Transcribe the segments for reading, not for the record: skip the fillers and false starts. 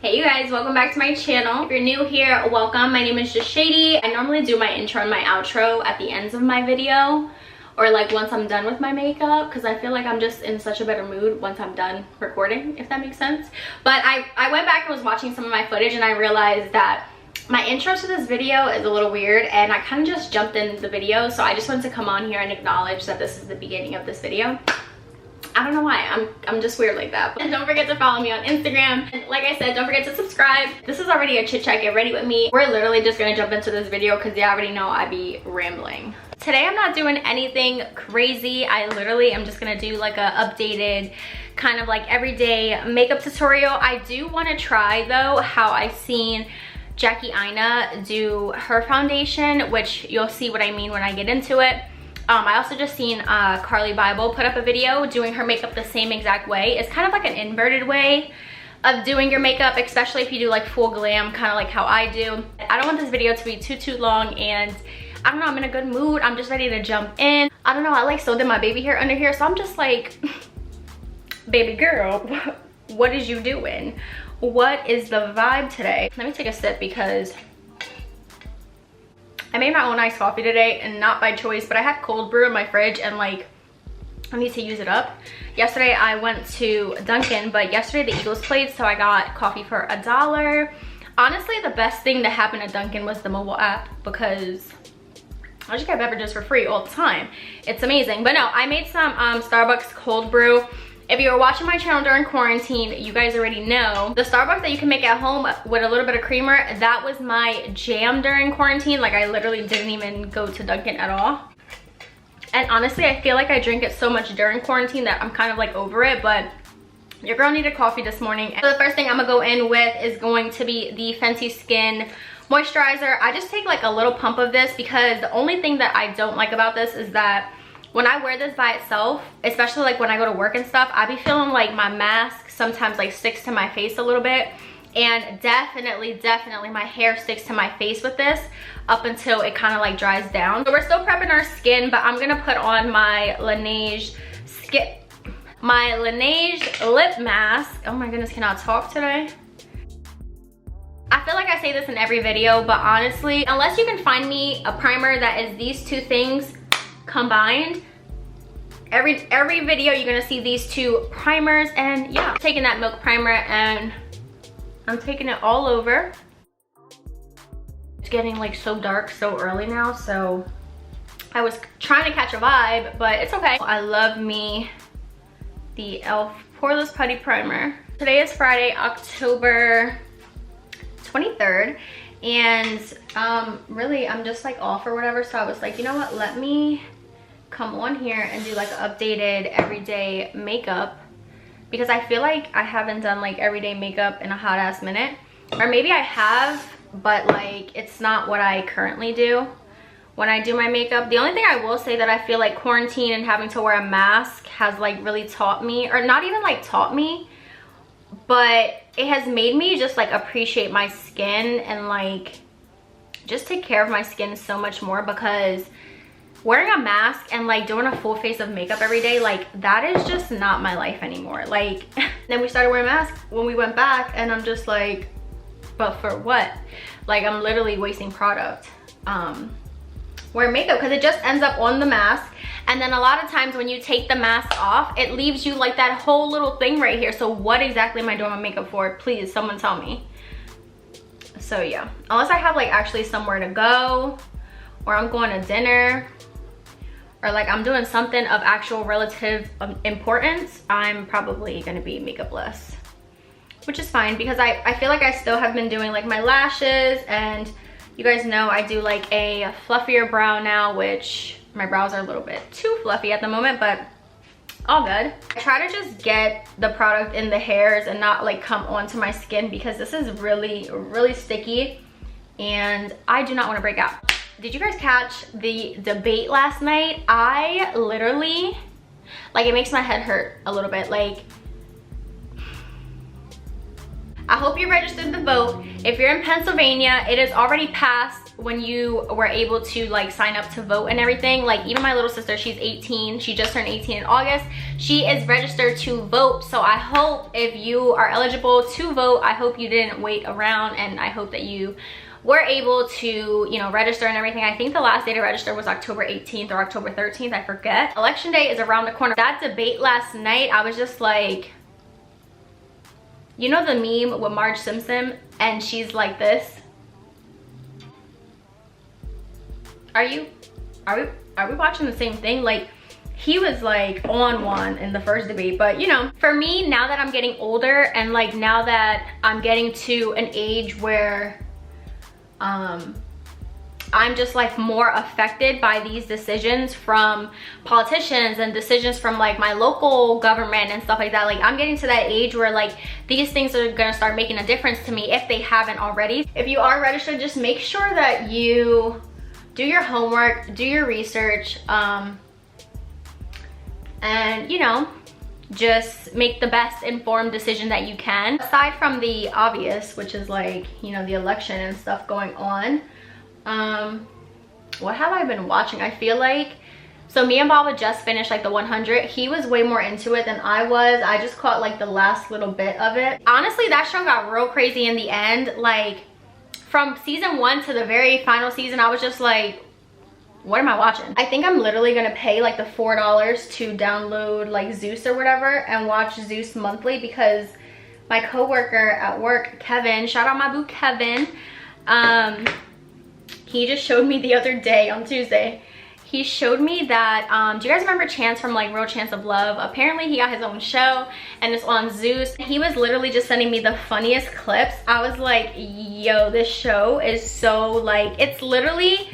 Hey you guys, welcome back to my channel. If you're new here, welcome. My name is Jashaydee. I normally do my intro and my outro at the ends of my video, or like once I'm done with my makeup, because I feel like I'm just in such a better mood once I'm done recording, if that makes sense. But I went back and was watching some of my footage and I realized that my intro to this video is a little weird and I kind of just jumped in the video, so I just wanted to come on here and acknowledge that this is the beginning of this video. I don't know why, I'm just weird like that. And don't forget to follow me on Instagram. And like I said, don't forget to subscribe. This is already a chit chat, get ready with me. We're literally just gonna jump into this video because you already know I be rambling. Today I'm not doing anything crazy. I literally am just gonna do like a updated kind of like everyday makeup tutorial. I do wanna try though how I seen Jackie Aina do her foundation, which you'll see what I mean when I get into it. I also just seen Carli Bybel put up a video doing her makeup the same exact way. It's kind of like an inverted way of doing your makeup, especially if you do like full glam, kind of like how I do. I don't want this video to be too long, and I don't know, I'm in a good mood. I'm just ready to jump in. I don't know, I like sewed in my baby hair under here, so I'm just like, baby girl, what is you doing? What is the vibe today? Let me take a sip because I made my own iced coffee today, and not by choice, but I had cold brew in my fridge and like I need to use it up. Yesterday I went to Dunkin', but yesterday the Eagles played, so I got coffee for $1. Honestly, the best thing that happened at Dunkin' was the mobile app, because I just get beverages for free all the time. It's amazing. But no, I made some Starbucks cold brew. If you were watching my channel during quarantine, you guys already know the Starbucks that you can make at home with a little bit of creamer, that was my jam during quarantine. Like I literally didn't even go to Dunkin' at all. And honestly, I feel like I drink it so much during quarantine that I'm kind of like over it, but your girl needed coffee this morning. So the first thing I'm gonna go in with is going to be the Fenty Skin moisturizer. I just take like a little pump of this because the only thing that I don't like about this is that when I wear this by itself, especially like when I go to work and stuff, I be feeling like my mask sometimes like sticks to my face a little bit. And definitely my hair sticks to my face with this up until it kind of like dries down. So we're still prepping our skin, but I'm gonna put on my Laneige lip mask. Oh my goodness, can I talk today? I feel like I say this in every video, but honestly, unless you can find me a primer that is these two things combined, every video you're gonna see these two primers. And yeah, I'm taking that milk primer and I'm taking it all over. It's getting like so dark so early now, so I was trying to catch a vibe, but it's okay. I love me the e.l.f. Poreless Putty Primer. Today is Friday, October 23rd, and really I'm just like off or whatever, so I was like, you know what, let me come on here and do like updated everyday makeup, because I feel like I haven't done like everyday makeup in a hot ass minute. Or maybe I have, but like it's not what I currently do when I do my makeup. The only thing I will say that I feel like quarantine and having to wear a mask has like really taught me, or not even like taught me, but it has made me just like appreciate my skin and like just take care of my skin so much more, because wearing a mask and like doing a full face of makeup every day, like that is just not my life anymore. Like then we started wearing masks when we went back, and I'm just like, but for what? Like I'm literally wasting product wearing makeup, because it just ends up on the mask, and then a lot of times when you take the mask off, it leaves you like that whole little thing right here. So what exactly am I doing my makeup for? Please, someone tell me. So yeah, unless I have like actually somewhere to go, or I'm going to dinner, or like I'm doing something of actual relative importance, I'm probably gonna be makeupless, which is fine, because I feel like I still have been doing like my lashes, and you guys know I do like a fluffier brow now, which my brows are a little bit too fluffy at the moment, but all good. I try to just get the product in the hairs and not like come onto my skin, because this is really sticky and I do not want to break out. Did you guys catch the debate last night? I literally, like, it makes my head hurt a little bit. Like, I hope hope you registered to vote. If you're in Pennsylvania, it is already passed when you were able to like sign up to vote and everything. Like even my little sister, she's 18. She just turned 18 in August. She is registered to vote. So I hope if you are eligible to vote, I hope you didn't wait around, and I hope that you were able to, you know, register and everything. I think the last day to register was October 18th or October 13th, I forget. Election day is around the corner. That debate last night, I was just like, you know the meme with Marge Simpson and she's like this? Are we watching the same thing? Like, he was like on one in the first debate. But you know, for me, now that I'm getting older and like now that I'm getting to an age where I'm just like more affected by these decisions from politicians and decisions from like my local government and stuff like that. Like I'm getting to that age where like these things are gonna start making a difference to me if they haven't already. If you are registered, just make sure that you do your homework, do your research, and you know, just make the best informed decision that you can. Aside from the obvious, which is like, you know, the election and stuff going on, what have I been watching? I feel like, so me and Baba just finished like the 100. He was way more into it than I was. I just caught like the last little bit of it. Honestly, that show got real crazy in the end. Like from season 1 to the very final season, I was just like, what am I watching? I think I'm literally gonna pay like the $4 to download like Zeus or whatever and watch Zeus monthly, because my coworker at work, Kevin, shout out my boo Kevin, he just showed me the other day on Tuesday, he showed me that, do you guys remember Chance from like Real Chance of Love? Apparently he got his own show and it's on Zeus. He was literally just sending me the funniest clips. I was like, yo, this show is so like, it's literally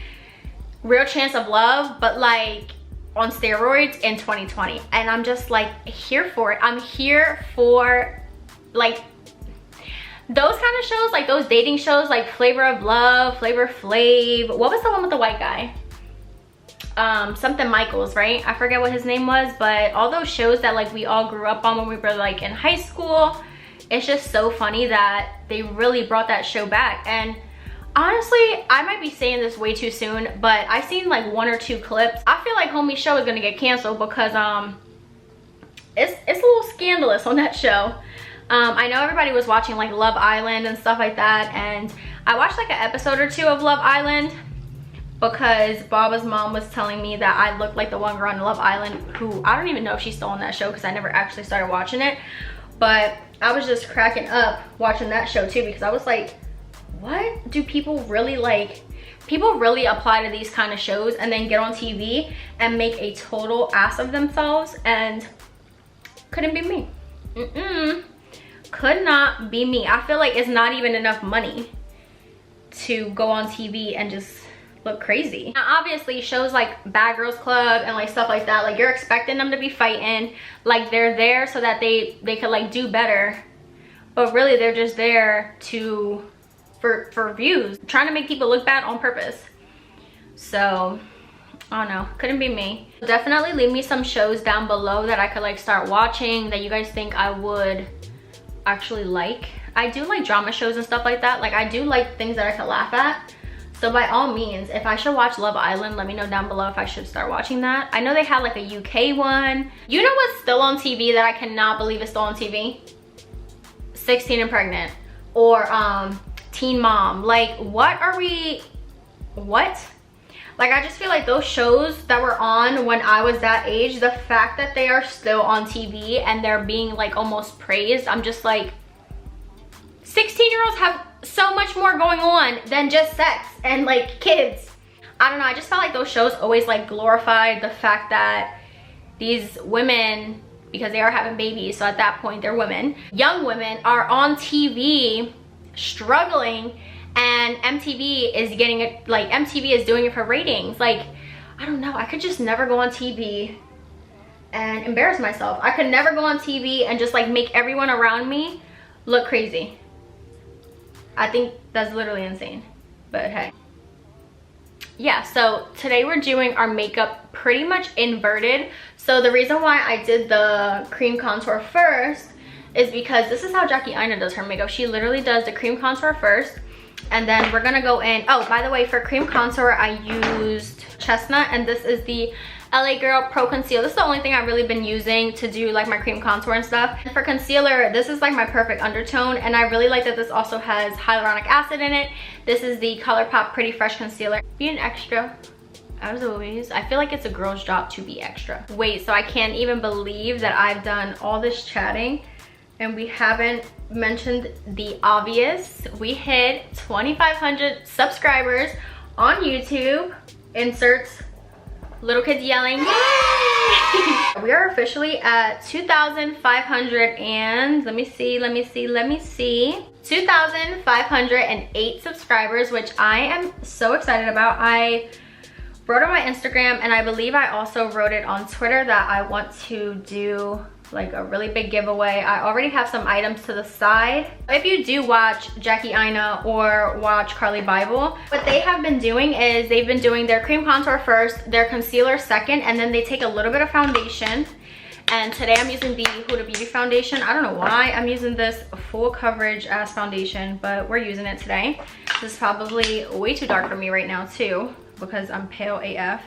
Real Chance of Love, but like on steroids in 2020. And I'm just like here for it. I'm here for like those kind of shows, like those dating shows, like Flavor of Love, Flavor Flav. What was the one with the white guy? Something Michaels, right? I forget what his name was, but all those shows that like we all grew up on when we were like in high school. It's just so funny that they really brought that show back. And honestly, I might be saying this way too soon, but I seen like 1 or 2 clips. I feel like homie's show is gonna get canceled because it's a little scandalous on that show. I know everybody was watching like Love Island and stuff like that, and I watched like an episode or 2 of Love Island because Baba's mom was telling me that I looked like the one girl on Love Island, who I don't even know if she's still on that show because I never actually started watching it. But I was just cracking up watching that show too, because I was like, what do people really like? People really apply to these kind of shows and then get on TV and make a total ass of themselves, and couldn't be me. Could not be me. I feel like it's not even enough money to go on TV and just look crazy. Now obviously shows like Bad Girls Club and like stuff like that, like you're expecting them to be fighting, like they're there so that they could like do better, but really they're just there to for views, trying to make people look bad on purpose. So I don't know, couldn't be me. Definitely leave me some shows down below that I could like start watching that you guys think I would actually like. I do like drama shows and stuff like that. Like I do like things that I could laugh at. So by all means, if I should watch Love Island, let me know down below if I should start watching that. I know they had like a UK one. You know what's still on TV that I cannot believe is still on TV? 16 and Pregnant, or Teen Mom. Like what? Like I just feel like those shows that were on when I was that age, the fact that they are still on TV and they're being like almost praised, I'm just like, 16-year-olds have so much more going on than just sex and like kids. I don't know, I just felt like those shows always like glorified the fact that these women, because they are having babies, so at that point they're women, young women are on TV struggling, and MTV is getting it, like MTV is doing it for ratings. Like I don't know, I could just never go on TV and embarrass myself. I could never go on TV and just like make everyone around me look crazy. I think that's literally insane, but hey. Yeah, so today we're doing our makeup pretty much inverted. So the reason why I did the cream contour first is because this is how Jackie Aina does her makeup. She literally does the cream contour first, and then we're gonna go in. Oh, by the way, for cream contour, I used Chestnut, and this is the LA Girl Pro Conceal. This is the only thing I've really been using to do like my cream contour and stuff. And for concealer, this is like my perfect undertone, and I really like that this also has hyaluronic acid in it. This is the ColourPop Pretty Fresh Concealer. Being extra, as always, I feel like it's a girl's job to be extra. Wait, so I can't even believe that I've done all this chatting and we haven't mentioned the obvious. We hit 2,500 subscribers on YouTube. Inserts little kids yelling, yay! We are officially at 2,500 and let me see, 2,508 subscribers, which I am so excited about. I wrote on my Instagram, and I believe I also wrote it on Twitter, that I want to do like a really big giveaway. I already have some items to the side. If you do watch Jackie Aina or watch Carli Bybel, what they have been doing is they've been doing their cream contour first, their concealer second, and then they take a little bit of foundation. And today I'm using the Huda Beauty foundation. I don't know why I'm using this full coverage ass foundation, but we're using it today. This is probably way too dark for me right now too, because I'm pale AF.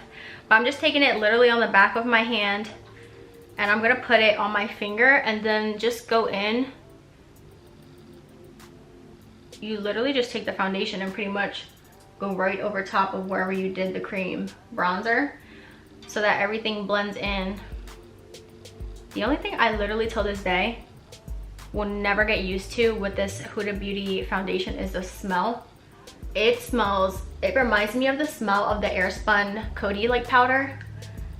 But I'm just taking it literally on the back of my hand, and I'm gonna put it on my finger and then just go in. You literally just take the foundation and pretty much go right over top of wherever you did the cream bronzer, so that everything blends in. The only thing I literally till this day will never get used to with this Huda Beauty foundation is the smell. It reminds me of the smell of the Airspun Coty like powder.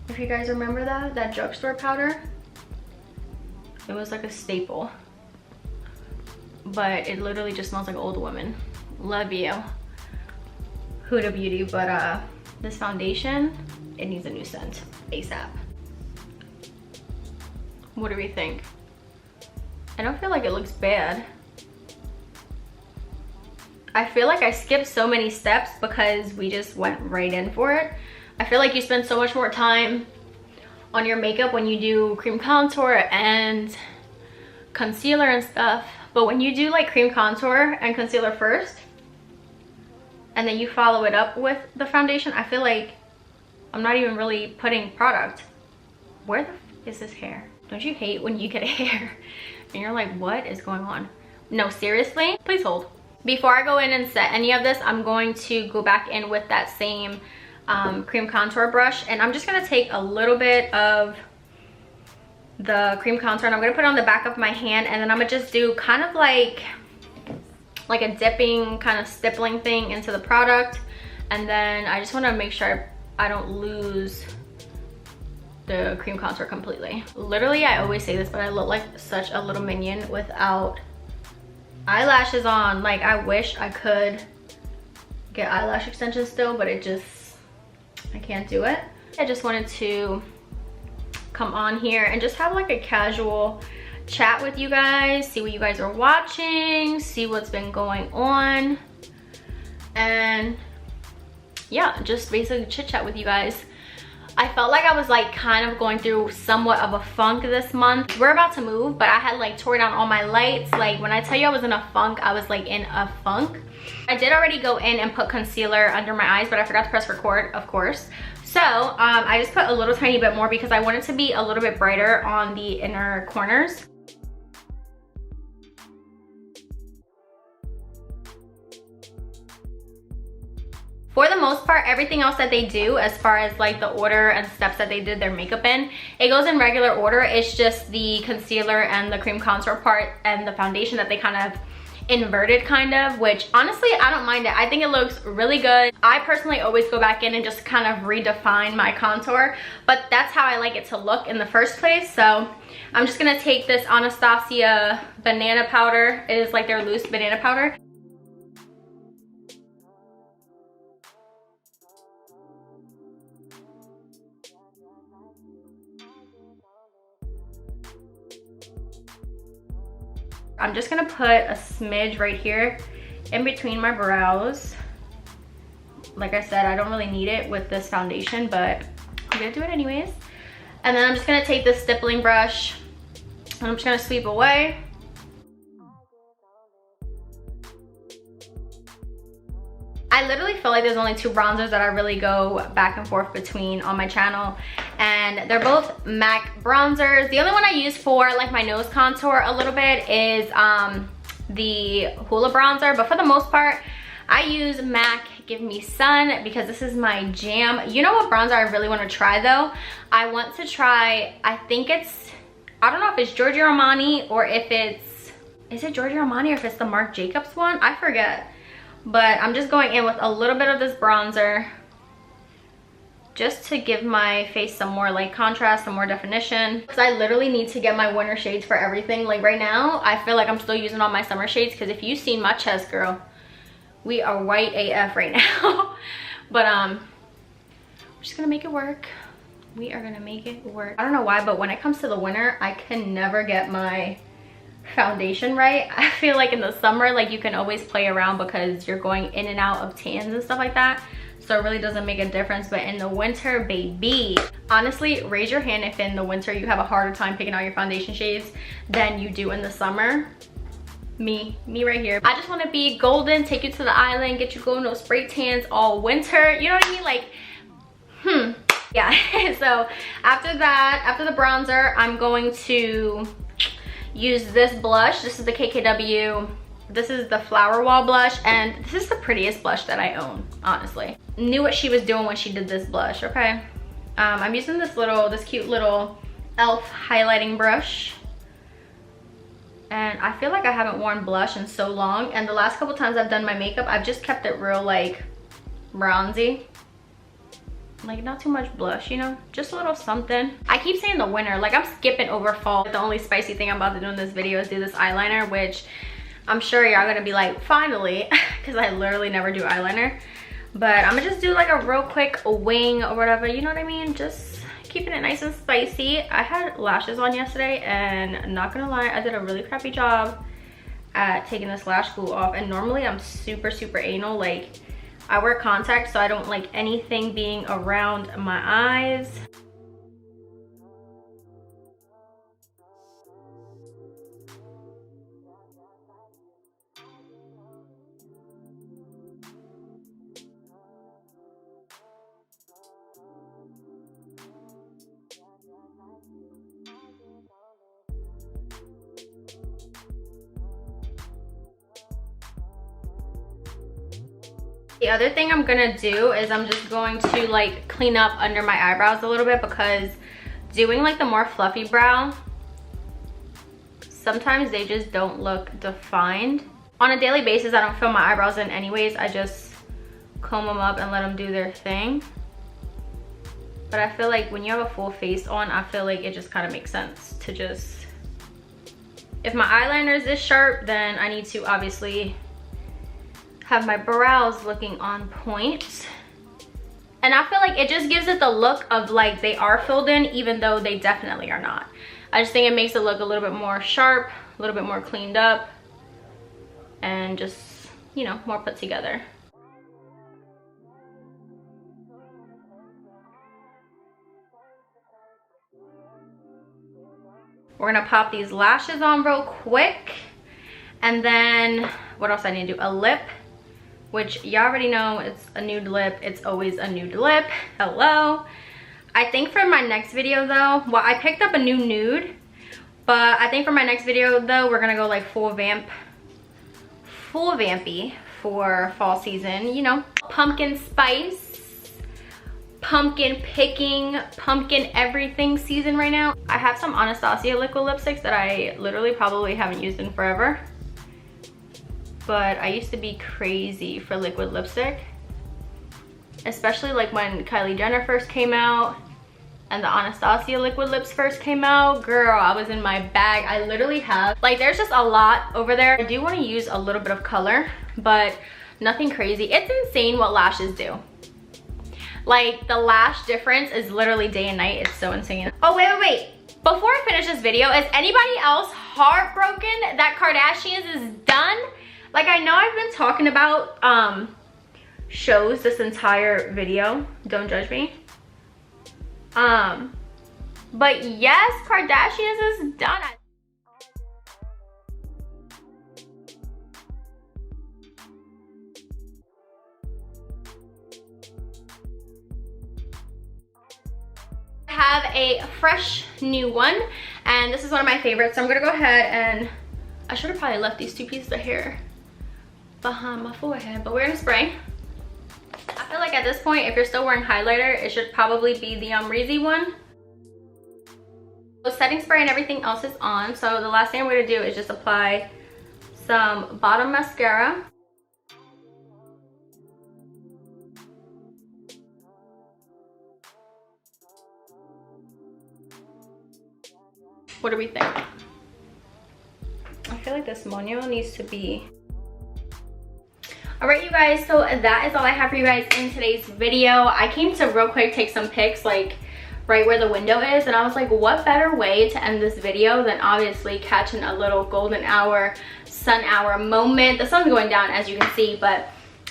If you guys remember that drugstore powder. It was like a staple. But it literally just smells like old woman. Love you, Huda Beauty. But this foundation, it needs a new scent ASAP. What do we think? I don't feel like it looks bad. I feel like I skipped so many steps because we just went right in for it. I feel like you spend so much more time on your makeup when you do cream contour and concealer and stuff. But when you do like cream contour and concealer first, and then you follow it up with the foundation, I feel like I'm not even really putting product. Where the f is this hair? Don't you hate when you get a hair and you're like, what is going on? No, seriously, please hold. Before I go in and set any of this, I'm going to go back in with that same cream contour brush, and I'm just gonna take a little bit of the cream contour and I'm gonna put it on the back of my hand, and then I'm gonna just do kind of like a dipping kind of stippling thing into the product. And then I just want to make sure I don't lose the cream contour completely. Literally, I always say this, but I look like such a little minion without eyelashes on. Like, I wish I could get eyelash extensions still, but it just, I can't do it. I just wanted to come on here and just have like a casual chat with you guys, see what you guys are watching, see what's been going on, and yeah, just basically chit chat with you guys. I felt like I was like kind of going through somewhat of a funk this month. We're about to move, but I had like tore down all my lights. Like, when I tell you I was in a funk, I was like in a funk. I did already go in and put concealer under my eyes, but I forgot to press record, of course. So I just put a little tiny bit more because I want it to be a little bit brighter on the inner corners. For the most part, everything else that they do, as far as like the order and steps that they did their makeup in, it goes in regular order. It's just the concealer and the cream contour part and the foundation that they kind of inverted kind of, which honestly, I don't mind it. I think it looks really good. I personally always go back in and just kind of redefine my contour, but that's how I like it to look in the first place. So I'm just gonna take this Anastasia banana powder. It is like their loose banana powder. I'm just gonna put a smidge right here in between my brows. Like I said, I don't really need it with this foundation, but I'm gonna do it anyways. And then I'm just gonna take this stippling brush and I'm just gonna sweep away I literally feel like there's only two bronzers that I really go back and forth between on my channel, and they're both MAC bronzers. The only one I use for like my nose contour a little bit is the Hoola bronzer, but for the most part I use MAC Give Me Sun because this is my jam. You know what bronzer I really want to try though? I want to try, I think it's, I don't know if it's Giorgio Armani or if it's, is it Giorgio Armani or if it's the Marc Jacobs one? I forget. But I'm just going in with a little bit of this bronzer just to give my face some more like contrast, some more definition. Because I literally need to get my winter shades for everything. Like right now, I feel like I'm still using all my summer shades because if you've seen my chest, girl, we are white AF right now. But we're just gonna make it work. We are gonna make it work. I don't know why, but when it comes to the winter, I can never get my foundation right. I feel like in the summer, like you can always play around because you're going in and out of tans and stuff like that, so it really doesn't make a difference. But in the winter, baby, honestly, raise your hand if in the winter you have a harder time picking out your foundation shades than you do in the summer. Me right here. I just want to be golden, take you to the island, get you golden, no spray tans all winter, you know what I mean? Like yeah. So after that, after the bronzer, I'm going to use this blush. This is the KKW. This is the Flower Wall blush, and this is the prettiest blush that I own, honestly. Knew what she was doing when she did this blush, okay? I'm using this cute little e.l.f. highlighting brush. And I feel like I haven't worn blush in so long, and the last couple times I've done my makeup, I've just kept it real like bronzy. Like not too much blush, you know, just a little something. I keep saying the winter, like I'm skipping over fall. The only spicy thing I'm about to do in this video is do this eyeliner, which I'm sure y'all gonna be like, finally, because I literally never do eyeliner. But I'm gonna just do like a real quick wing or whatever, you know what I mean? Just keeping it nice and spicy. I had lashes on yesterday, and not gonna lie, I did a really crappy job at taking this lash glue off. And normally I'm super anal, like I wear contacts, so I don't like anything being around my eyes. The other thing I'm gonna do is I'm just going to like clean up under my eyebrows a little bit, because doing like the more fluffy brow, sometimes they just don't look defined. On a daily basis, I don't fill my eyebrows in anyways. I just comb them up and let them do their thing. But I feel like when you have a full face on, I feel like it just kind of makes sense to just, if my eyeliner is this sharp, then I need to obviously have my brows looking on point. And I feel like it just gives it the look of like they are filled in, even though they definitely are not. I just think it makes it look a little bit more sharp, a little bit more cleaned up, and just, you know, more put together. We're gonna pop these lashes on real quick, and then what else I need to do? A lip, which y'all already know, it's a nude lip. It's always a nude lip. Hello. I think for my next video though, well, I picked up a new nude, but I think for my next video though, we're gonna go like full vampy for fall season, you know. Pumpkin spice, pumpkin picking, pumpkin everything season right now. I have some Anastasia liquid lipsticks that I literally probably haven't used in forever. But I used to be crazy for liquid lipstick, especially like when Kylie Jenner first came out and the Anastasia liquid lips first came out. Girl, I was in my bag. I literally have, like, there's just a lot over there. I do want to use a little bit of color, but nothing crazy. It's insane what lashes do. Like, the lash difference is literally day and night. It's so insane. Oh, wait. Before I finish this video, is anybody else heartbroken that Kardashians is done? Like, I know I've been talking about shows this entire video. Don't judge me. But yes, Kardashians is done. have a fresh new one, and this is one of my favorites. So I'm gonna go ahead and, I should have probably left these 2 pieces of hair behind my forehead, but we're gonna spray. I feel like at this point, if you're still wearing highlighter, it should probably be the Reezy one. The setting spray and everything else is on, so the last thing I'm gonna do is just apply some bottom mascara. What do we think? I feel like this moño needs to be... Alright, you guys, so that is all I have for you guys in today's video. I came to real quick take some pics, like right where the window is, and I was like, what better way to end this video than obviously catching a little golden hour, sun hour moment. The sun's going down, as you can see, but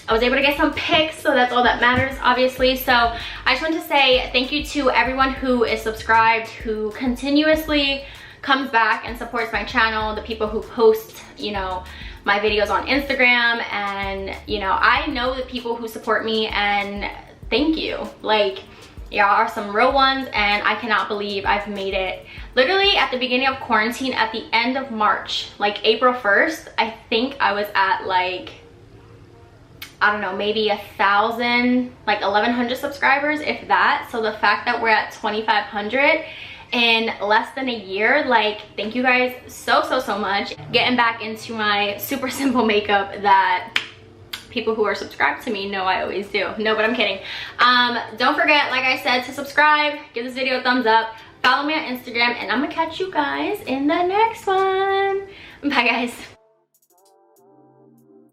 I was able to get some pics, so that's all that matters, obviously. So I just want to say thank you to everyone who is subscribed, who continuously comes back and supports my channel, the people who post, you know, my videos on Instagram, and you know, I know the people who support me, and thank you. Like, y'all are some real ones, and I cannot believe I've made it literally at the beginning of quarantine, at the end of March, like April 1st. I think I was at like, I don't know, maybe 1,000, like 1,100 subscribers, if that. So the fact that we're at 2,500 in less than a year, like, thank you guys so much. Getting back into my super simple makeup that people who are subscribed to me know I always do. No, but I'm kidding. Don't forget, like I said, to subscribe, give this video a thumbs up, follow me on Instagram, and I'm gonna catch you guys in the next one. Bye, guys.